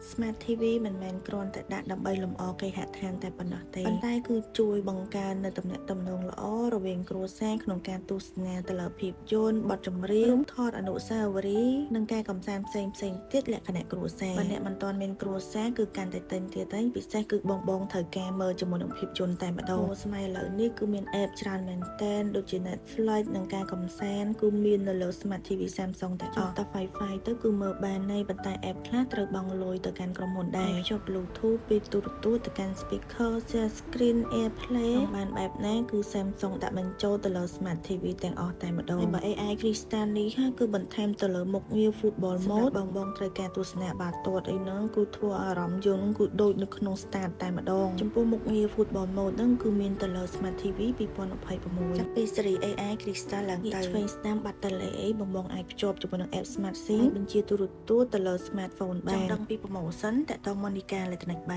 Smart TV មិនមែនគ្រាន់តែដាក់ដើម្បីលម្អគេហដ្ឋានតែប៉ុណ្ណោះទេប៉ុន្តែគឺជួយបង្កើននូវទំនាក់ទំនងល្អរវាងគ្រួសារក្នុងការទស្សនាទៅលើភាពយន្តបទចម្រៀងរូបថតអនុស្សាវរីយ៍និងការកម្សាន្តផ្សេងៗទៀតលក្ខណៈគ្រួសារបើអ្នកមិនទាន់មានគ្រួសារគឺកាន់តែទិញទៀតហើយពិសេសគឺបងត្រូវការមើលជាមួយនឹងភាពយន្តតែម្ដងសម័យឥឡូវនេះគឺមាន app ច្រើនមែនទែនដូចជា Netflix និងការកម្សាន្តគឺមាននៅលើ Smart TV Samsung ទាំងអស់តែ Wi-Fi ទៅគឺមើលបានហើយប៉ុន្តែ app ខ្លះត្រូវបង់លុយទៅកាន់ក្រុមហ៊ុនដែរភ្ជាប់ Bluetooth ពីទូរទស្សន៍ទៅកាន់ speaker share screen AirPlay បានបែបណាគឺ Samsung ដាក់បញ្ចូលទៅលើ Smart TV ទាំងអស់តែម្ដងហើយបើ AI Crystal នេះគឺបន្ថែមទៅលើមុខងារ Football Mode បងត្រូវការទស្សនាបាល់ទាត់អីហ្នឹងគឺធ្វើអារម្មណ៍យើងគឺដូចនៅក្នុង stadium តែម្ដងចំពោះមុខងារ Football Mode ហ្នឹងគឺមានទៅលើ Smart TV 2026ចាប់ពីស៊េរី AI Crystal ឡើងទៅឆ្វេងស្ដាំបាត់តលេបងអាចភ្ជាប់ជាមួយនឹង App Smart Sync បញ្ជាទូរទស្សន៍ទៅលើ Smartphone បានចង់ដឹងពី promotion តាក់ទង Monica Electronic បាន